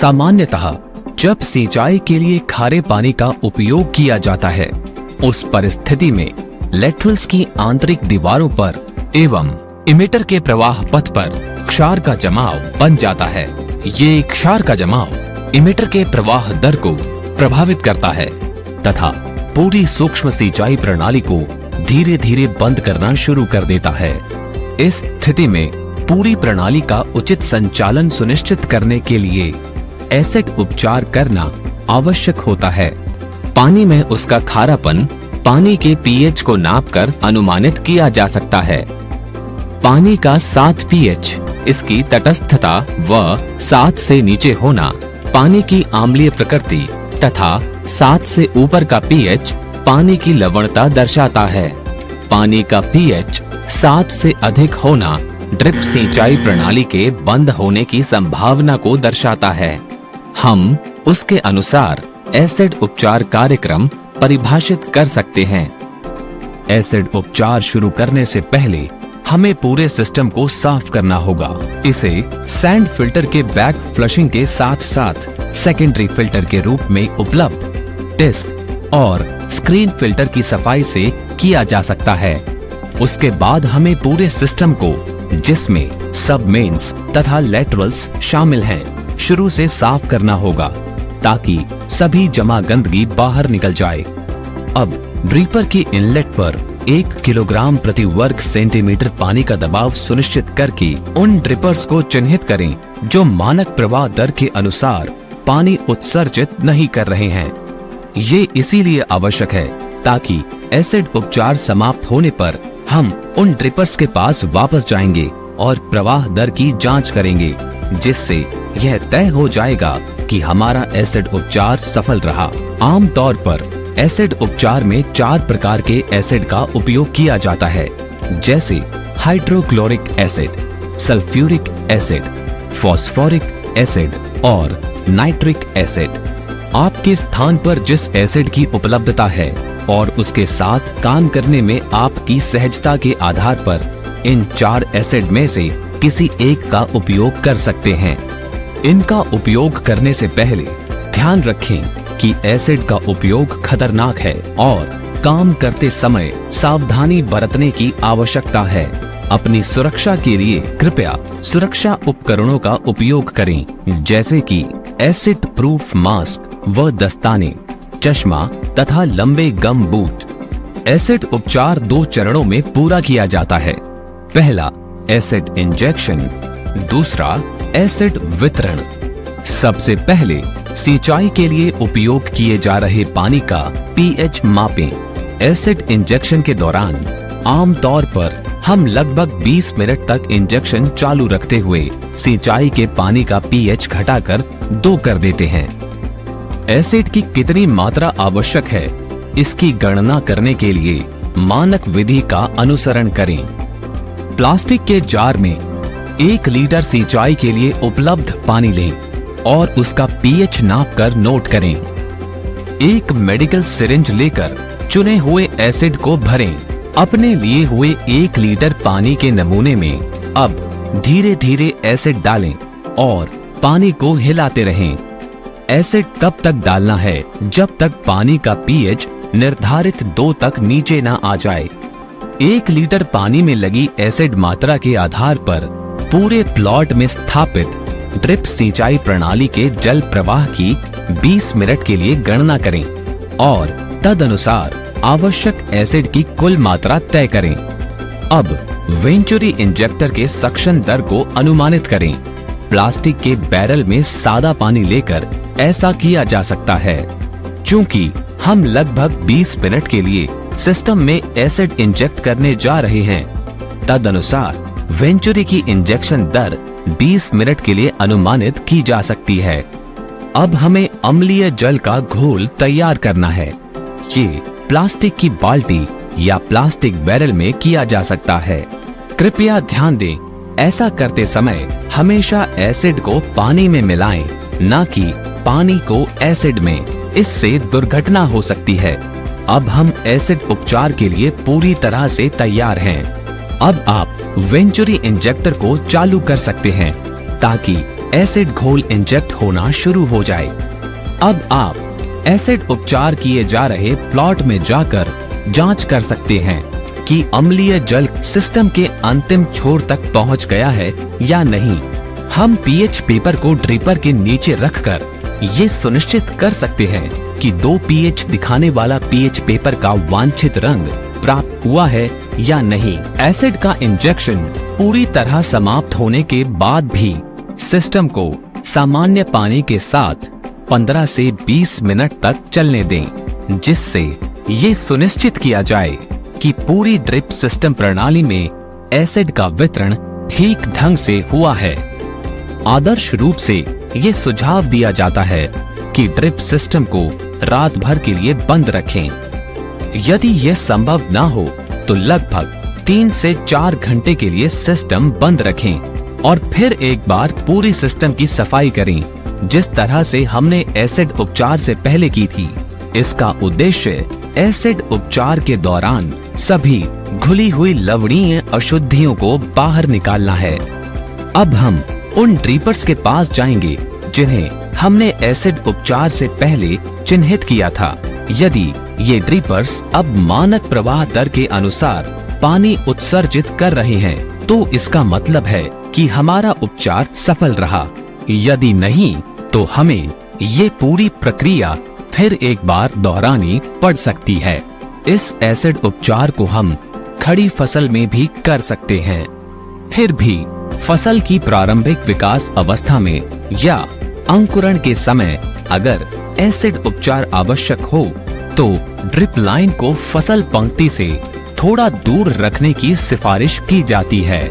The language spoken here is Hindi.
सामान्यतः जब सिंचाई के लिए खारे पानी का उपयोग किया जाता है, उस परिस्थिति में लेटरल्स की आंतरिक दीवारों पर एवं इमिटर के प्रवाह पथ पर क्षार का जमाव बन जाता है। ये क्षार का जमाव इमिटर के प्रवाह दर को प्रभावित करता है तथा पूरी सूक्ष्म सिंचाई प्रणाली को धीरे धीरे बंद करना शुरू कर देता है। इस स्थिति में पूरी प्रणाली का उचित संचालन सुनिश्चित करने के लिए एसिड उपचार करना आवश्यक होता है। पानी में उसका खारापन पानी के पीएच को नापकर अनुमानित किया जा सकता है। पानी का 7 पीएच, इसकी तटस्थता व 7 से नीचे होना पानी की अम्लीय प्रकृति तथा 7 से ऊपर का पीएच पानी की लवणता दर्शाता है। पानी का पीएच 7 से अधिक होना ड्रिप सिंचाई प्रणाली के बंद होने की संभावना को दर्शाता है। हम उसके अनुसार एसिड उपचार कार्यक्रम परिभाषित कर सकते हैं। एसिड उपचार शुरू करने से पहले हमें पूरे सिस्टम को साफ करना होगा। इसे सैंड फिल्टर के बैक फ्लशिंग के साथ साथ सेकेंडरी फिल्टर के रूप में उपलब्ध डिस्क और स्क्रीन फिल्टर की सफाई से किया जा सकता है। उसके बाद हमें पूरे सिस्टम को, जिसमें सब मेंस तथा लेटरल्स शामिल हैं, शुरू से साफ करना होगा ताकि सभी जमा गंदगी बाहर निकल जाए। अब ड्रीपर की इनलेट पर 1 किलोग्राम प्रति वर्ग सेंटीमीटर पानी का दबाव सुनिश्चित करके उन ड्रिपर्स को चिन्हित करें जो मानक प्रवाह दर के अनुसार पानी उत्सर्जित नहीं कर रहे हैं। ये इसीलिए आवश्यक है ताकि एसिड उपचार समाप्त होने पर हम उन ड्रिपर्स के पास वापस जाएंगे और प्रवाह दर की जांच करेंगे, जिससे यह तय हो जाएगा कि हमारा एसिड उपचार सफल रहा। आमतौर पर एसिड उपचार में 4 प्रकार के एसिड का उपयोग किया जाता है, जैसे hydrochloric acid, sulphuric acid, phosphoric acid और नाइट्रिक एसिड। आपके स्थान पर जिस एसिड की उपलब्धता है और उसके साथ काम करने में आपकी सहजता के आधार पर इन 4 एसिड में से किसी एक का उपयोग कर सकते हैं। इनका उपयोग करने से पहले ध्यान रखें कि एसिड का उपयोग खतरनाक है और काम करते समय सावधानी बरतने की आवश्यकता है। अपनी सुरक्षा के लिए कृपया सुरक्षा उपकरणों का उपयोग करें, जैसे कि एसिड प्रूफ मास्क व दस्ताने, चश्मा तथा लंबे गम बूट। एसिड उपचार 2 चरणों में पूरा किया जाता है। पहला एसिड इंजेक्शन, दूसरा एसिड वितरण। सबसे पहले सिंचाई के लिए उपयोग किए जा रहे पानी का पीएच मापें। एसिड इंजेक्शन के दौरान आमतौर पर हम लगभग 20 मिनट तक इंजेक्शन चालू रखते हुए सिंचाई के पानी का पीएच घटाकर 2 कर देते हैं। एसिड की कितनी मात्रा आवश्यक है, इसकी गणना करने के लिए मानक विधि का अनुसरण करें। प्लास्टिक के जार में 1 लीटर सिंचाई के लिए उपलब्ध पानी लें और उसका पीएच नापकर नोट करें। एक मेडिकल सिरिंज लेकर चुने हुए एसिड को भरें। अपने लिए हुए 1 लीटर पानी के नमूने में अब धीरे धीरे एसिड डालें और पानी को हिलाते रहें। एसिड तब तक डालना है जब तक पानी का पीएच निर्धारित 2 तक नीचे ना आ जाए। 1 लीटर पानी में लगी एसिड मात्रा के आधार पर पूरे प्लॉट में स्थापित ड्रिप सिंचाई प्रणाली के जल प्रवाह की 20 मिनट के लिए गणना करें और तदनुसार आवश्यक एसिड की कुल मात्रा तय करें। अब वेंचुरी इंजेक्टर के सक्शन दर को अनुमानित करें। प्लास्टिक के बैरल में सादा पानी लेकर ऐसा किया जा सकता है। चूंकि हम लगभग 20 मिनट के लिए सिस्टम में एसिड इंजेक्ट करने जा रहे हैं, तदनुसार वेंचुरी की इंजेक्शन दर 20 मिनट के लिए अनुमानित की जा सकती है। अब हमें अम्लीय जल का घोल तैयार करना है। ये प्लास्टिक की बाल्टी या प्लास्टिक बैरल में किया जा सकता है। कृपया ध्यान दें, ऐसा करते समय हमेशा एसिड को पानी में मिलाएं, न कि पानी को एसिड में। इससे दुर्घटना हो सकती है। अब हम एसिड उपचार के लिए पूरी तरह से तैयार हैं। अब आप वेंचुरी इंजेक्टर को चालू कर सकते हैं ताकि एसिड घोल इंजेक्ट होना शुरू हो जाए। अब आप एसिड उपचार किए जा रहे प्लॉट में जाकर जांच कर सकते हैं कि अम्लीय जल सिस्टम के अंतिम छोर तक पहुंच गया है या नहीं। हम पीएच पेपर को ड्रिपर के नीचे रखकर ये सुनिश्चित कर सकते हैं कि 2 पीएच दिखाने वाला पीएच पेपर का वांछित रंग प्राप्त हुआ है या नहीं। एसिड का इंजेक्शन पूरी तरह समाप्त होने के बाद भी सिस्टम को सामान्य पानी के साथ 15 से 20 मिनट तक चलने दें, जिससे ये सुनिश्चित किया जाए कि पूरी ड्रिप सिस्टम प्रणाली में एसिड का वितरण ठीक ढंग से हुआ है। आदर्श रूप से ये सुझाव दिया जाता है कि ड्रिप सिस्टम को रात भर के लिए बंद रखें। यदि यह संभव ना हो तो लगभग 3 से 4 घंटे के लिए सिस्टम बंद रखें और फिर एक बार पूरी सिस्टम की सफाई करें, जिस तरह से हमने एसिड उपचार से पहले की थी। इसका उद्देश्य एसिड उपचार के दौरान सभी घुली हुई लवणीय अशुद्धियों को बाहर निकालना है। अब हम उन ड्रिपर्स के पास जाएंगे जिन्हें हमने एसिड उपचार से पहले चिन्हित किया था। यदि ये ड्रिपर्स अब मानक प्रवाह दर के अनुसार पानी उत्सर्जित कर रहे हैं, तो इसका मतलब है कि हमारा उपचार सफल रहा। यदि नहीं, तो हमें ये पूरी प्रक्रिया फिर एक बार दोहरानी पड़ सकती है। इस एसिड उपचार को हम खड़ी फसल में भी कर सकते हैं। फिर भी फसल की प्रारंभिक विकास अवस्था में या अंकुरण के समय अगर एसिड उपचार आवश्यक हो, तो ड्रिप लाइन को फसल पंक्ति से थोड़ा दूर रखने की सिफारिश की जाती है।